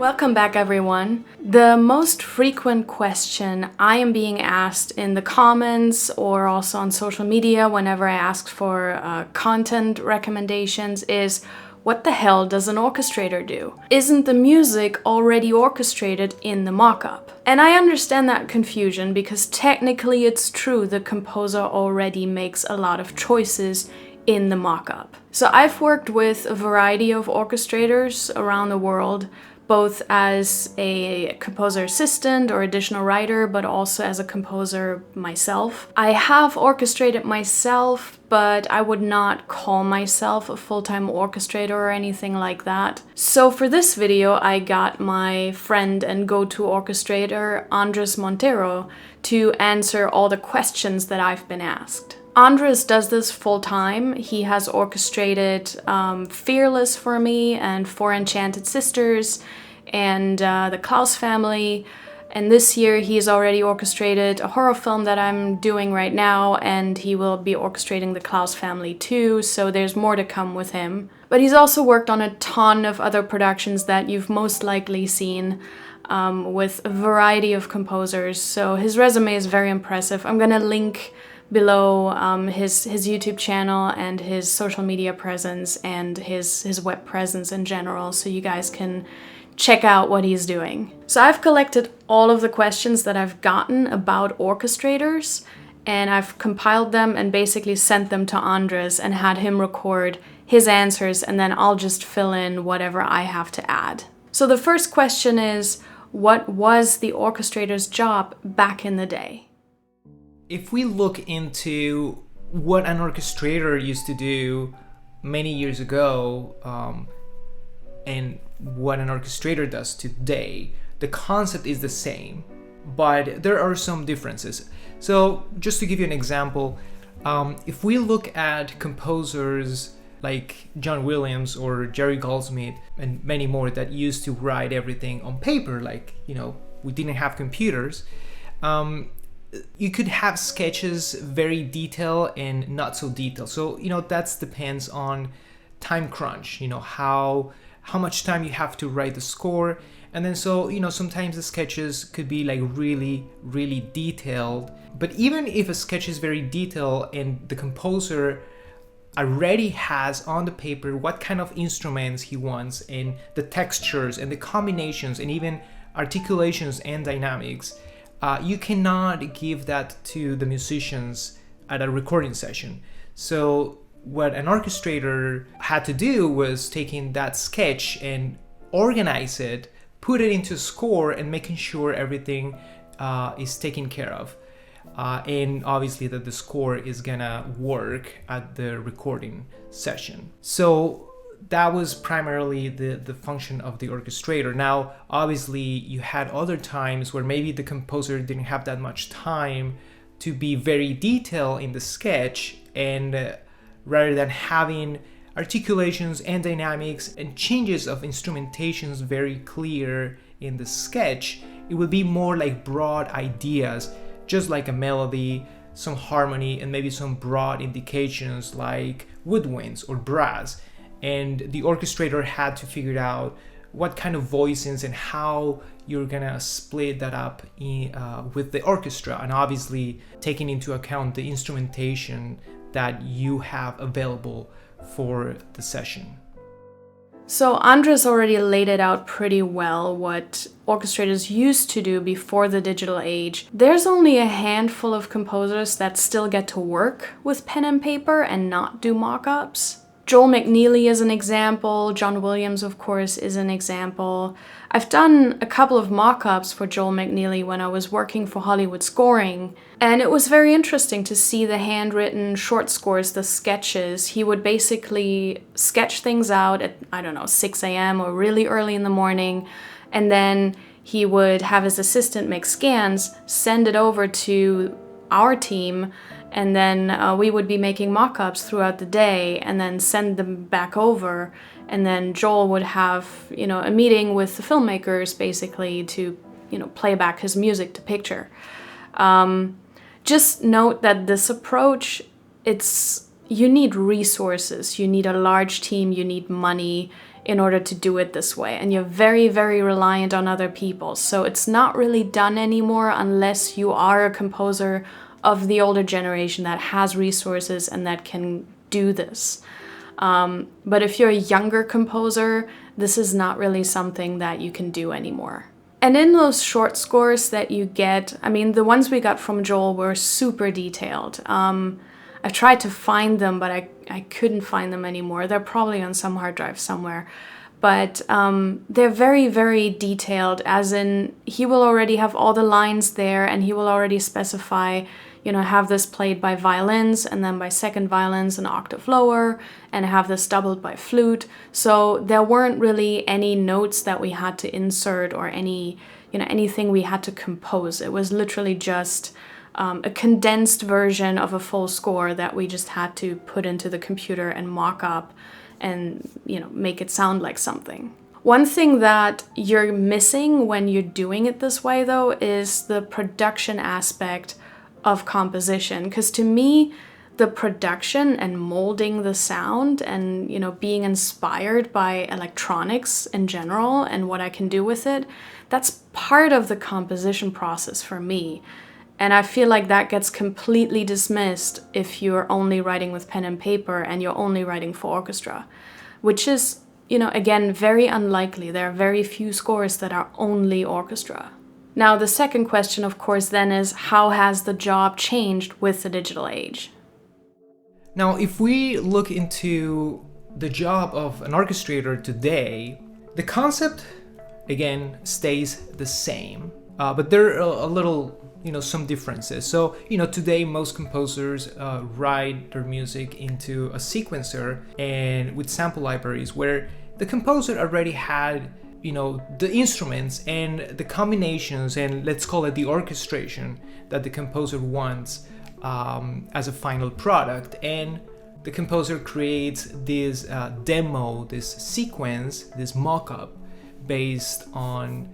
Welcome back, everyone. The most frequent question I am being asked in the comments or also on social media whenever I ask for content recommendations is, what the hell does an orchestrator do? Isn't the music already orchestrated in the mock-up? And I understand that confusion because technically it's true, the composer already makes a lot of choices in the mock-up. So I've worked with a variety of orchestrators around the world, both as a composer assistant or additional writer, but also as a composer myself. I have orchestrated myself, but I would not call myself a full-time orchestrator or anything like that. So for this video, I got my friend and go-to orchestrator, Andres Montero, to answer all the questions that I've been asked. Andres does this full-time. He has orchestrated Fearless for me and Four Enchanted Sisters and the Klaus family. And this year he's already orchestrated a horror film that I'm doing right now, and he will be orchestrating the Klaus family too, so there's more to come with him. But he's also worked on a ton of other productions that you've most likely seen with a variety of composers, so his resume is very impressive. I'm gonna link below his YouTube channel and his social media presence and his web presence in general, so you guys can check out what he's doing. So I've collected all of the questions that I've gotten about orchestrators, and I've compiled them and basically sent them to Andres and had him record his answers, and then I'll just fill in whatever I have to add. So the first question is, what was the orchestrator's job back in the day? If we look into what an orchestrator used to do many years ago and what an orchestrator does today, the concept is the same, but there are some differences. So just to give you an example, if we look at composers like John Williams or Jerry Goldsmith and many more that used to write everything on paper, like, we didn't have computers, you could have sketches very detailed and not so detailed. So, that depends on time crunch, how much time you have to write the score. And then sometimes the sketches could be like really, really detailed. But even if a sketch is very detailed and the composer already has on the paper what kind of instruments he wants and the textures and the combinations and even articulations and dynamics, you cannot give that to the musicians at a recording session. So what an orchestrator had to do was taking that sketch and organize it, put it into a score, and making sure everything is taken care of. And obviously that the score is gonna work at the recording session. So that was primarily the function of the orchestrator. Now, obviously, you had other times where maybe the composer didn't have that much time to be very detailed in the sketch, and rather than having articulations and dynamics and changes of instrumentations very clear in the sketch, it would be more like broad ideas, just like a melody, some harmony, and maybe some broad indications like woodwinds or brass. And the orchestrator had to figure out what kind of voicings and how you're gonna split that up with the orchestra, and obviously taking into account the instrumentation that you have available for the session. So Andres already laid it out pretty well what orchestrators used to do before the digital age. There's only a handful of composers that still get to work with pen and paper and not do mock-ups. Joel McNeely is an example. John Williams, of course, is an example. I've done a couple of mock-ups for Joel McNeely when I was working for Hollywood Scoring, and it was very interesting to see the handwritten short scores, the sketches. He would basically sketch things out at, 6 a.m. or really early in the morning, and then he would have his assistant make scans, send it over to our team, and then we would be making mock-ups throughout the day and then send them back over. And then Joel would have, a meeting with the filmmakers basically to, play back his music to picture. Just note that this approach, it's you need resources, you need a large team, you need money in order to do it this way. And you're very, very reliant on other people. So it's not really done anymore unless you are a composer of the older generation that has resources and that can do this. But if you're a younger composer, this is not really something that you can do anymore. And in those short scores that you get, I mean, the ones we got from Joel were super detailed. I tried to find them, but I couldn't find them anymore. They're probably on some hard drive somewhere. But they're very, very detailed, as in he will already have all the lines there and he will already specify, have this played by violins and then by second violins an octave lower and have this doubled by flute. So there weren't really any notes that we had to insert or anything we had to compose. It was literally just a condensed version of a full score that we just had to put into the computer and mock up and make it sound like something. One thing that you're missing when you're doing it this way, though, is the production aspect of composition. Because to me, the production and molding the sound and being inspired by electronics in general and what I can do with it, that's part of the composition process for me. And I feel like that gets completely dismissed if you're only writing with pen and paper and you're only writing for orchestra, which is, again, very unlikely. There are very few scores that are only orchestra. Now, the second question, of course, then is how has the job changed with the digital age? Now, if we look into the job of an orchestrator today, the concept, again, stays the same, but there are a little some differences. So, today most composers write their music into a sequencer and with sample libraries where the composer already had, the instruments and the combinations and let's call it the orchestration that the composer wants as a final product. And the composer creates this demo, this sequence, this mock-up based on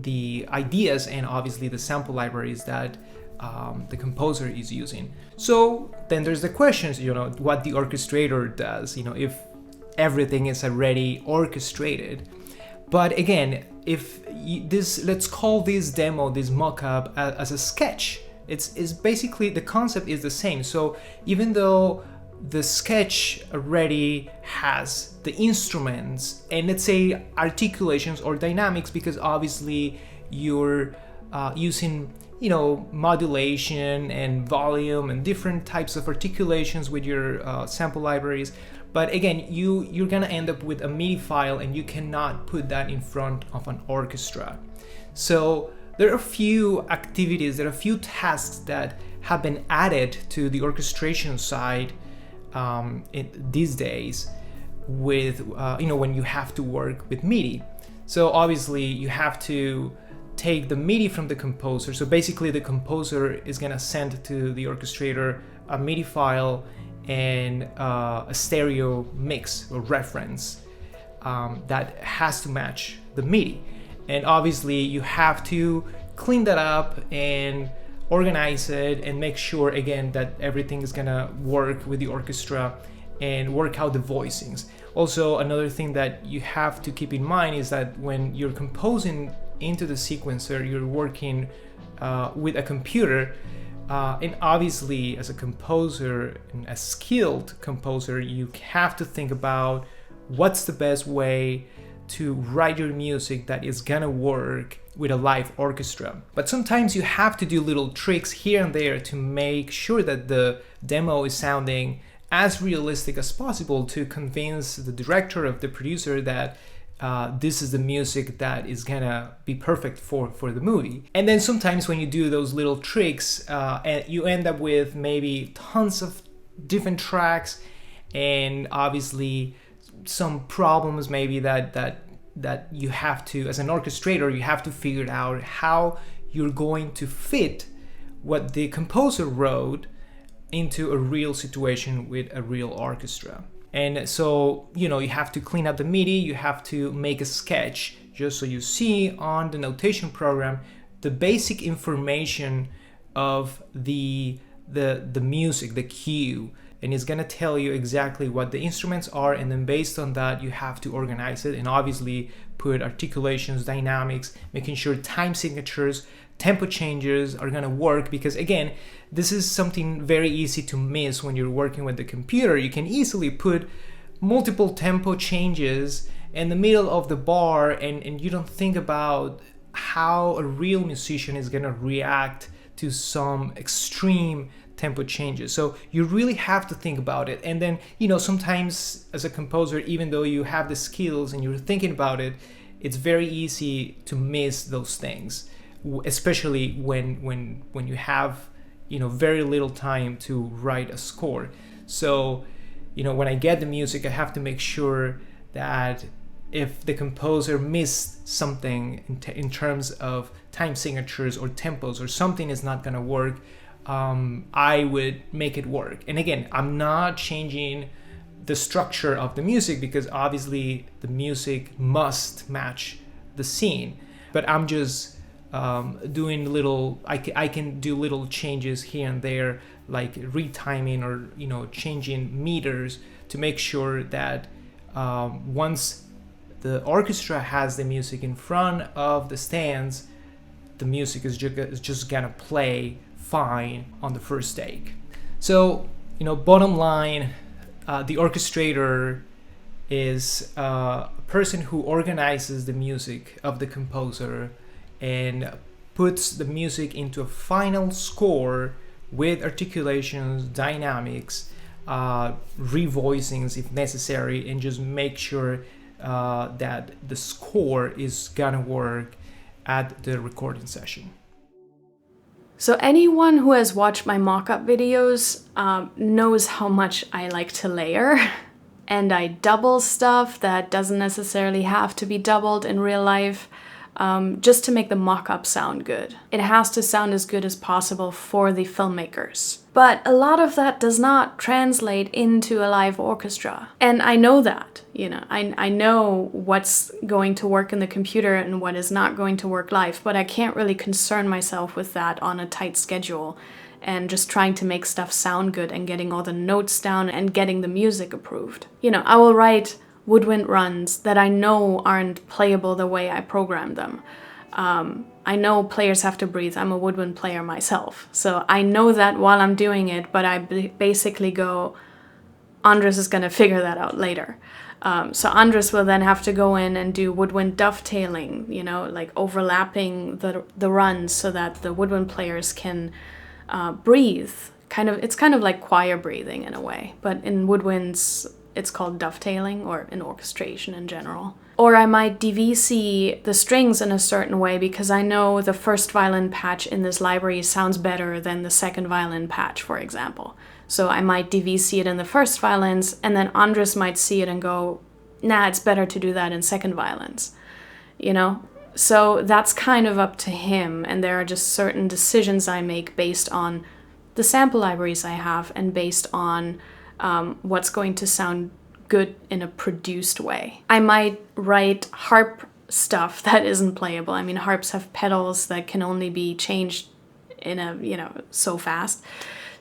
the ideas and obviously the sample libraries that the composer is using. So then there's the questions, what the orchestrator does, if everything is already orchestrated. But again, if let's call this demo, this mock-up as a sketch. It's basically, the concept is the same. So even though the sketch already has the instruments and let's say articulations or dynamics, because obviously you're using modulation and volume and different types of articulations with your sample libraries. But again, you're gonna end up with a MIDI file and you cannot put that in front of an orchestra. So there are a few activities, there are a few tasks that have been added to the orchestration side these days with when you have to work with MIDI. So obviously you have to take the MIDI from the composer. So basically the composer is gonna send to the orchestrator a MIDI file and a stereo mix or reference that has to match the MIDI. And obviously you have to clean that up and organize it and make sure again that everything is gonna work with the orchestra and work out the voicings. Also, another thing that you have to keep in mind is that when you're composing into the sequencer, you're working with a computer, and obviously as a composer and a skilled composer, you have to think about what's the best way to write your music that is gonna work with a live orchestra. But sometimes you have to do little tricks here and there to make sure that the demo is sounding as realistic as possible to convince the director of the producer that this is the music that is gonna be perfect for the movie. And then sometimes when you do those little tricks, and you end up with maybe tons of different tracks and obviously some problems maybe that you have to, as an orchestrator, you have to figure out how you're going to fit what the composer wrote into a real situation with a real orchestra. And so, you have to clean up the MIDI, you have to make a sketch just so you see on the notation program the basic information of the the music, the cue, and it's gonna tell you exactly what the instruments are, and then based on that you have to organize it and obviously put articulations, dynamics, making sure time signatures, tempo changes are gonna work, because again, this is something very easy to miss when you're working with the computer. You can easily put multiple tempo changes in the middle of the bar, and you don't think about how a real musician is gonna react to some extreme tempo changes. So you really have to think about it. And then, sometimes as a composer, even though you have the skills and you're thinking about it, it's very easy to miss those things, especially when you have very little time to write a score. So when I get the music, I have to make sure that if the composer missed something in terms of time signatures or tempos, or something is not going to work, I would make it work. And again, I'm not changing the structure of the music, because obviously the music must match the scene, but I'm just doing I can do little changes here and there, like retiming or changing meters, to make sure that once the orchestra has the music in front of the stands, the music is just gonna play fine on the first take. So bottom line, the orchestrator is a person who organizes the music of the composer and puts the music into a final score with articulations, dynamics, revoicings if necessary, and just make sure that the score is gonna work at the recording session. So anyone who has watched my mock-up videos knows how much I like to layer. And I double stuff that doesn't necessarily have to be doubled in real life, just to make the mock-up sound good. It has to sound as good as possible for the filmmakers. But a lot of that does not translate into a live orchestra. And I know that, I know what's going to work in the computer and what is not going to work live, but I can't really concern myself with that on a tight schedule and just trying to make stuff sound good and getting all the notes down and getting the music approved. I will write woodwind runs that I know aren't playable the way I programmed them. I know players have to breathe. I'm a woodwind player myself. So I know that while I'm doing it, but I basically go, Andres is going to figure that out later. So Andres will then have to go in and do woodwind dovetailing, like overlapping the runs so that the woodwind players can breathe. It's kind of like choir breathing in a way, but in woodwinds, it's called dovetailing, or in orchestration in general. Or I might DVC the strings in a certain way because I know the first violin patch in this library sounds better than the second violin patch, for example. So I might DVC it in the first violins, and then Andres might see it and go, nah, it's better to do that in second violins, So that's kind of up to him, and there are just certain decisions I make based on the sample libraries I have and based on what's going to sound good in a produced way. I might write harp stuff that isn't playable. I mean, harps have pedals that can only be changed in so fast.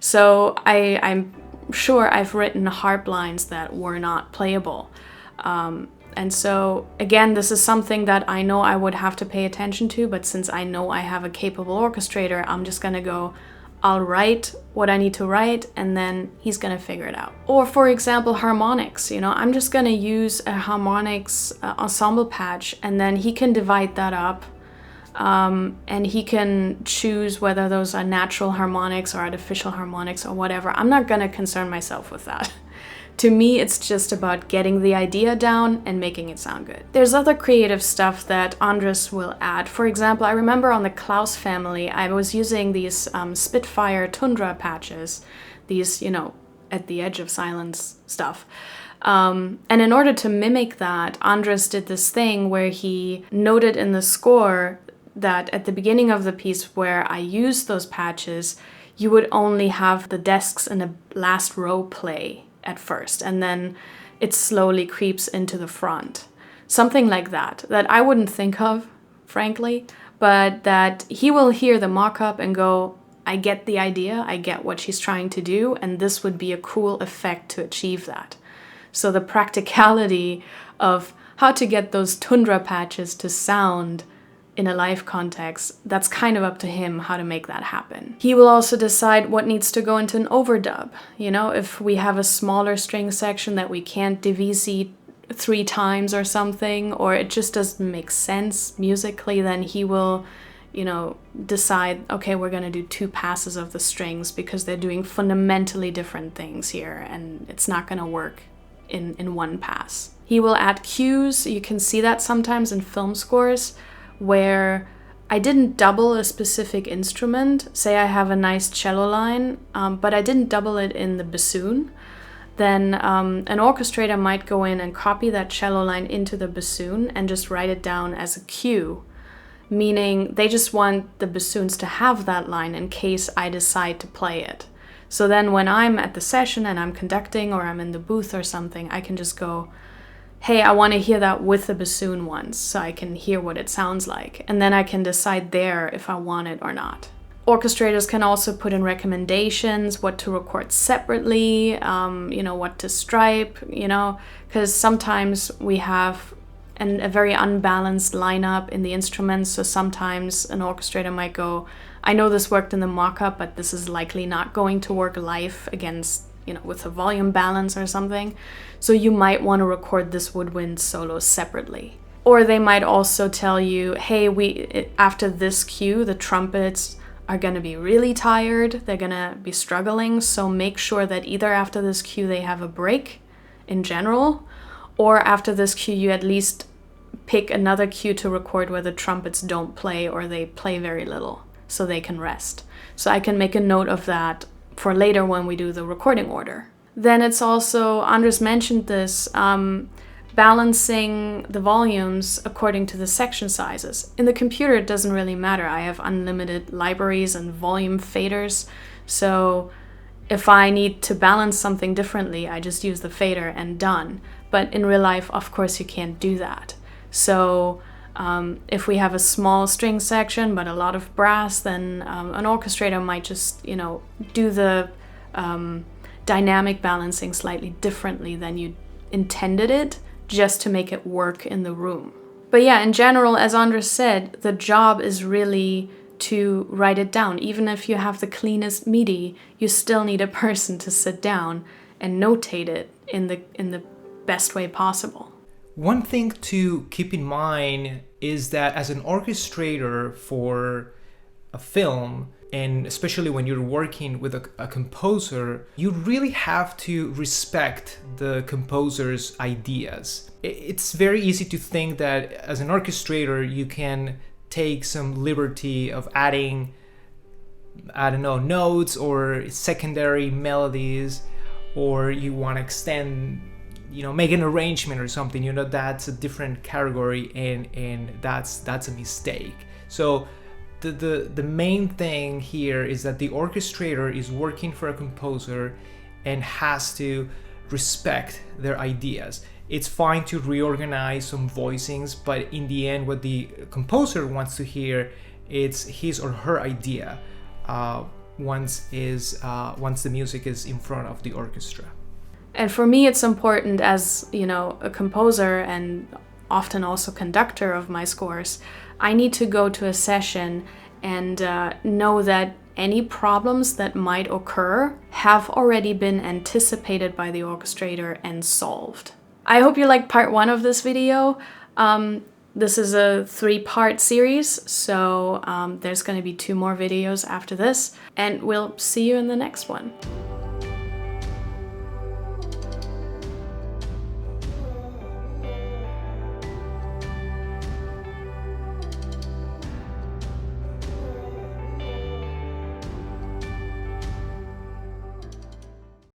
So I'm sure I've written harp lines that were not playable. And so, again, this is something that I know I would have to pay attention to, but since I know I have a capable orchestrator, I'm just gonna go, I'll write what I need to write, and then he's gonna figure it out. Or for example, harmonics, I'm just gonna use a harmonics ensemble patch, and then he can divide that up, and he can choose whether those are natural harmonics or artificial harmonics or whatever. I'm not gonna concern myself with that. To me, it's just about getting the idea down and making it sound good. There's other creative stuff that Andres will add. For example, I remember on the Klaus family, I was using these Spitfire Tundra patches, these, at the edge of silence stuff. And in order to mimic that, Andres did this thing where he noted in the score that at the beginning of the piece where I used those patches, you would only have the desks in the last row play at first, and then it slowly creeps into the front. Something like that I wouldn't think of, frankly, but that he will hear the mock-up and go, I get the idea, I get what she's trying to do, and this would be a cool effect to achieve that. So the practicality of how to get those tundra patches to sound in a live context, that's kind of up to him how to make that happen. He will also decide what needs to go into an overdub. You know, if we have a smaller string section that we can't divisi 3 times or something, or it just doesn't make sense musically, then he will, you know, decide, okay, we're going to do 2 passes of the strings because they're doing fundamentally different things here and it's not going to work in 1 pass. He will add cues. You can see that sometimes in film scores where I didn't double a specific instrument. Say I have a nice cello line, but I didn't double it in the bassoon. Then an orchestrator might go in and copy that cello line into the bassoon and just write it down as a cue, meaning they just want the bassoons to have that line in case I decide to play it. So then when I'm at the session and I'm conducting or I'm in the booth or something, I can just go, hey, I want to hear that with the bassoon once so I can hear what it sounds like. And then I can decide there if I want it or not. Orchestrators can also put in recommendations, what to record separately, you know, what to stripe, you know, because sometimes we have a very unbalanced lineup in the instruments. So sometimes an orchestrator might go, I know this worked in the mock-up, but this is likely not going to work live against, you know, with a volume balance or something. So you might want to record this woodwind solo separately. Or they might also tell you, hey, after this cue, the trumpets are going to be really tired. They're going to be struggling. So make sure that either after this cue, they have a break in general, or after this cue, you at least pick another cue to record where the trumpets don't play or they play very little so they can rest. So I can make a note of that for later when we do the recording order. Then it's also, Andres mentioned this, balancing the volumes according to the section sizes. In the computer, it doesn't really matter. I have unlimited libraries and volume faders. So if I need to balance something differently, I just use the fader and done. But in real life, of course, you can't do that. So if we have a small string section but a lot of brass, then an orchestrator might just, you know, do the dynamic balancing slightly differently than you intended it, just to make it work in the room. But yeah, in general, as Andres said, the job is really to write it down. Even if you have the cleanest MIDI, you still need a person to sit down and notate it in the best way possible. One thing to keep in mind is that as an orchestrator for a film, and especially when you're working with a composer, you really have to respect the composer's ideas. It's very easy to think that as an orchestrator, you can take some liberty of adding, I don't know, notes or secondary melodies, or you want to extend, you know, make an arrangement or something. You know, that's a different category, and that's a mistake. So the main thing here is that the orchestrator is working for a composer and has to respect their ideas. It's fine to reorganize some voicings, but in the end, what the composer wants to hear, it's his or her idea once the music is in front of the orchestra. And for me, it's important as, you know, a composer and often also conductor of my scores, I need to go to a session and know that any problems that might occur have already been anticipated by the orchestrator and solved. I hope you liked part 1 of this video. This is a 3-part series, so there's going to be 2 more videos after this, and we'll see you in the next one.